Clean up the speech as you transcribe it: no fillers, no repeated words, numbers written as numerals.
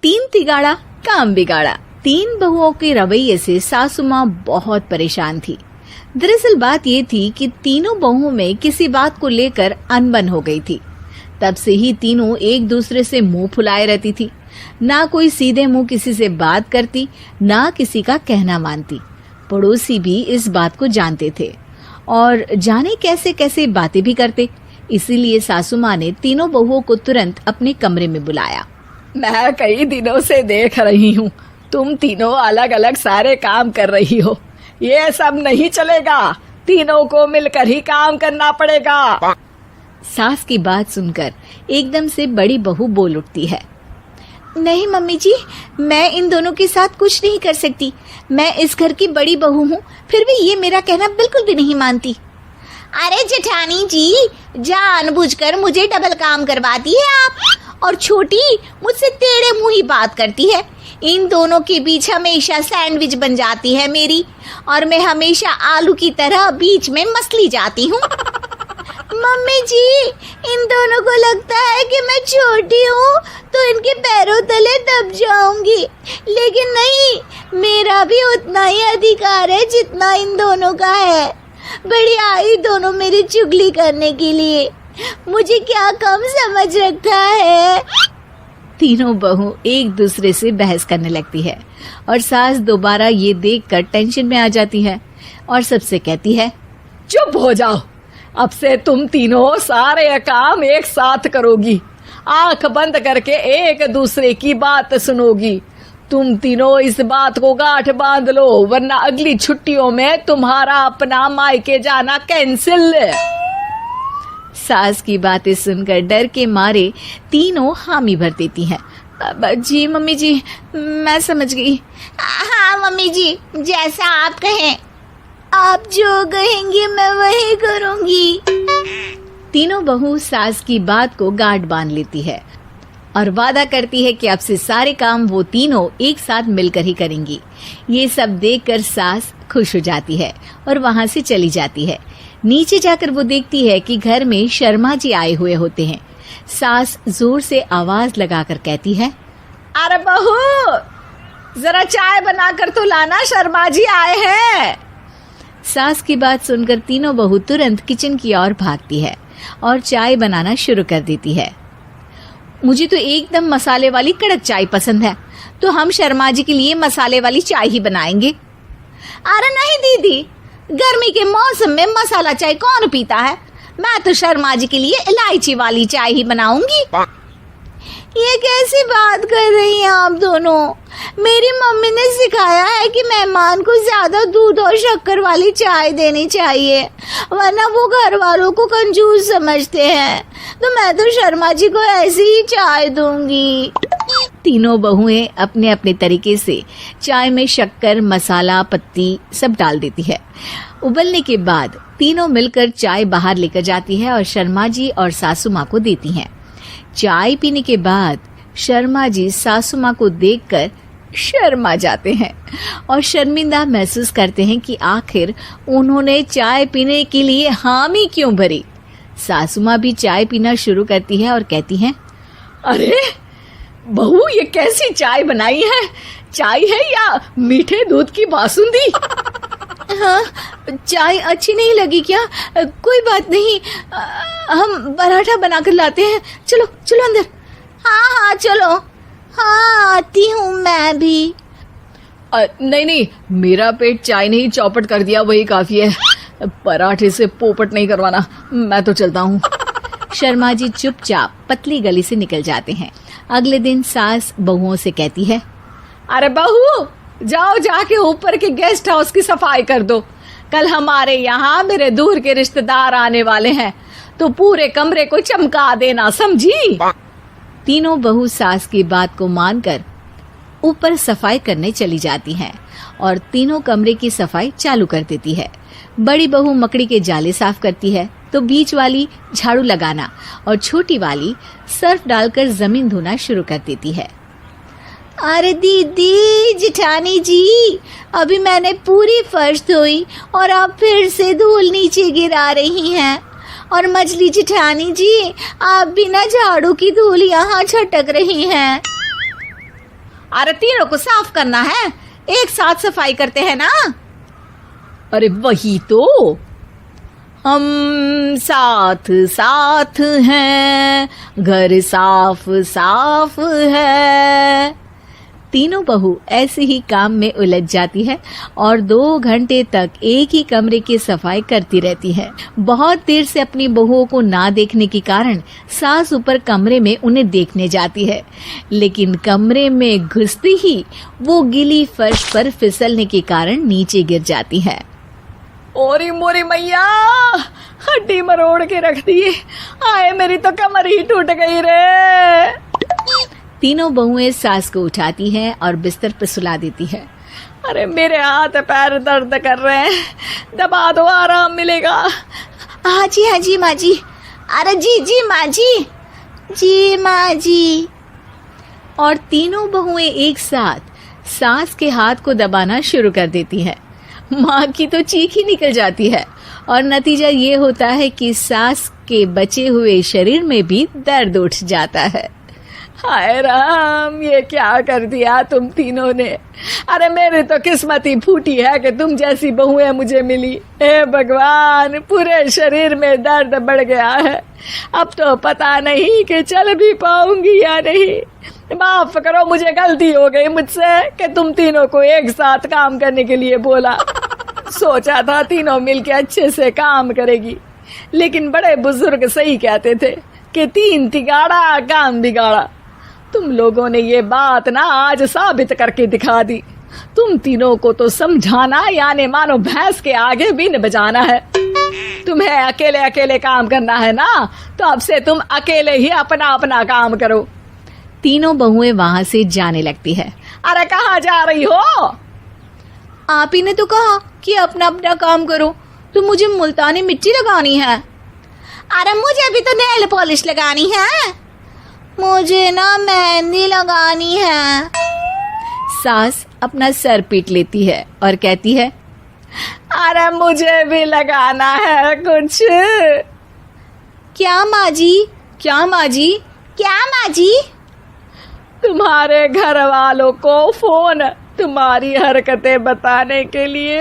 तीन तिगाड़ा काम बिगाड़ा। तीन बहुओं के रवैये से सासू माँ बहुत परेशान थी। दरअसल बात ये थी कि तीनों बहुओं में किसी बात को लेकर अनबन हो गई थी। तब से ही तीनों एक दूसरे से मुंह फुलाए रहती थी। ना कोई सीधे मुंह किसी से बात करती, ना किसी का कहना मानती। पड़ोसी भी इस बात को जानते थे और जाने कैसे कैसे बातें भी करते। इसीलिए सासू माँ ने तीनों बहुओं को तुरंत अपने कमरे में बुलाया। मैं कई दिनों से देख रही हूँ, तुम तीनों अलग अलग सारे काम कर रही हो। ये सब नहीं चलेगा, तीनों को मिलकर ही काम करना पड़ेगा। सास की बात सुनकर एकदम से बड़ी बहू बोल उठती है। नहीं मम्मी जी, मैं इन दोनों के साथ कुछ नहीं कर सकती। मैं इस घर की बड़ी बहू हूँ, फिर भी ये मेरा कहना बिल्कुल भी नहीं मानती। अरे जेठानी जी, जानबूझकर मुझे डबल काम करवाती है आप। और छोटी मुझसे टेढ़े मुंह ही बात करती है। इन दोनों के बीच हमेशा सैंडविच बन जाती है मेरी, और मैं हमेशा आलू की तरह बीच में मसली जाती हूँ। मम्मी जी, इन दोनों को लगता है कि मैं छोटी हूँ तो इनके पैरों तले दब जाऊंगी, लेकिन नहीं, मेरा भी उतना ही अधिकार है जितना इन दोनों का है। बड़ी आई दोनों मेरी चुगली करने के लिए, मुझे क्या कम समझ रखा है। तीनों बहू एक दूसरे से बहस करने लगती है और सास दोबारा ये देखकर टेंशन में आ जाती है और सबसे कहती है, चुप हो जाओ, अब से तुम तीनों सारे काम एक साथ करोगी, आंख बंद करके एक दूसरे की बात सुनोगी। तुम तीनों इस बात को गांठ बांध लो, वरना अगली छुट्टियों में तुम्हारा अपना मायके जाना कैंसिल। सास की बातें सुनकर डर के मारे तीनों हामी भर देती हैं। जी मम्मी जी, मैं समझ गई। हाँ मम्मी जी, जैसा आप कहें। आप जो कहेंगी मैं वही करूंगी। तीनों बहू सास की बात को गांठ बांध लेती है और वादा करती है कि अब से सारे काम वो तीनों एक साथ मिलकर ही करेंगी। ये सब देखकर सास खुश हो जाती है और वहां से चली जाती है। नीचे जाकर वो देखती है कि घर में शर्मा जी आए हुए होते हैं। सास जोर से आवाज लगाकर कहती है, अरे बहू, जरा चाय बनाकर तो लाना, शर्मा जी आए हैं। सास की बात सुनकर तीनों बहू तुरंत किचन की ओर भागती है और चाय बनाना शुरू कर देती है। मुझे तो एकदम मसाले वाली कड़क चाय पसंद है, तो हम शर्मा जी के लिए मसाले वाली चाय ही बनाएंगे। अरे नहीं दीदी, गर्मी के मौसम में मसाला चाय कौन पीता है? मैं तो शर्मा जी के लिए इलायची वाली चाय ही बनाऊंगी। ये कैसी बात कर रही हैं आप दोनों? मेरी मम्मी ने सिखाया है कि मेहमान को ज्यादा दूध और शक्कर वाली चाय देनी चाहिए, वरना वो घर वालों को कंजूस समझते हैं। तो मैं तो शर्मा जी को ऐसी ही चाय दूंगी। तीनों बहुएं अपने अपने तरीके से चाय में शक्कर, मसाला, पत्ती सब डाल देती है। उबलने के बाद तीनों मिलकर चाय बाहर लेकर जाती है और शर्मा जी और सासू माँ को देती हैं। चाय पीने के बाद शर्मा जी सासू माँ को देखकर शर्मा जाते हैं और शर्मिंदा महसूस करते हैं कि आखिर उन्होंने चाय पीने के लिए हामी क्यों भरी। सासू माँ भी चाय पीना शुरू करती है और कहती हैं, अरे बहू, ये कैसी चाय बनाई है? चाय है या मीठे दूध की बासुंदी? हाँ, चाय अच्छी नहीं लगी क्या? कोई बात नहीं, हम पराठा बनाकर लाते हैं। चलो चलो अंदर। हाँ चलो। हाँ, आती हूँ मैं भी। नहीं नहीं, मेरा पेट चाय ने ही चौपट कर दिया, वही काफी है। पराठे से पोपट नहीं करवाना, मैं तो चलता हूँ। शर्मा जी चुपचाप पतली गली से निकल जाते हैं। अगले दिन सास बहुओं से कहती है, अरे बहू, जाओ जाके ऊपर के गेस्ट हाउस की सफाई कर दो। कल हमारे यहाँ मेरे दूर के रिश्तेदार आने वाले हैं, तो पूरे कमरे को चमका देना, समझी? तीनों बहू सास की बात को मानकर ऊपर सफाई करने चली जाती हैं और तीनों कमरे की सफाई चालू कर देती है। बड़ी बहू मकड़ी के जाले साफ करती है, तो बीच वाली झाड़ू लगाना और छोटी वाली सर्फ डालकर जमीन धोना शुरू कर देती है। अरे दीदी, जेठानी जी, अभी मैंने पूरी फर्श धोई और आप फिर से धूल नीचे गिरा रही हैं। और मछली जेठानी जी, आप बिना झाड़ू की धूल यहाँ छटक रही हैं। अरे तीनों को साफ करना है, एक साथ सफाई करते हैं ना। अरे वही तो, हम साथ साथ हैं, घर साफ साफ है। तीनों बहू ऐसे ही काम में उलझ जाती है और 2 घंटे तक एक ही कमरे की सफाई करती रहती है। बहुत देर से अपनी बहुओं को ना देखने के कारण सास ऊपर कमरे में उन्हें देखने जाती है, लेकिन कमरे में घुसती ही वो गीली फर्श पर फिसलने के कारण नीचे गिर जाती है। ओरी मोरी मैया, हड्डी मरोड़ के रख दी। आए मेरी तो कमर ही टूट गई रे। तीनों बहुएं सास को उठाती हैं और बिस्तर पर सुला देती है। अरे मेरे हाथ पैर दर्द कर रहे हैं, दबा दो आराम मिलेगा। हाँ जी माँ जी। अरे जी माँ जी माँ जी। और तीनों बहुएं एक साथ सास के हाथ को दबाना शुरू कर देती है। माँ की तो चीख ही निकल जाती है और नतीजा ये होता है कि सास के बचे हुए शरीर में भी दर्द उठ जाता है। हाय राम, ये क्या कर दिया तुम तीनों ने। अरे मेरी तो किस्मत ही फूटी है कि तुम जैसी बहुएं मुझे मिली। हे भगवान, पूरे शरीर में दर्द बढ़ गया है। अब तो पता नहीं कि चल भी पाऊंगी या नहीं। माफ करो, मुझे गलती हो गई मुझसे कि तुम तीनों को एक साथ काम करने के लिए बोला। सोचा था तीनों मिलके अच्छे से काम करेगी, लेकिन बड़े बुजुर्ग सही कहते थे कि 3 तिगाड़ा काम बिगाड़ा। तुम लोगों ने ये बात ना आज साबित करके दिखा दी। तुम तीनों को तो समझाना यानी मानो भैंस के आगे बीन बजाना है। तुम्हें अकेले अकेले काम करना है ना, तो अब से तुम अकेले ही अपना अपना काम करो। तीनों बहुएं वहां से जाने लगती है। अरे कहाँ जा रही हो? आप ही ने तो कहा कि अपना अपना काम तो मुझे मुल्तानी मिट्टी लगानी है। अरे मुझे भी तो नेल पॉलिश लगानी है, मुझे ना मेहंदी लगानी है। सास अपना सर पीट लेती है और कहती है, अरे मुझे भी लगाना है कुछ। क्या माँ जी? क्या माँ जी? क्या माँ जी? तुम्हारे घर वालों को फोन तुम्हारी हरकतें बताने के लिए।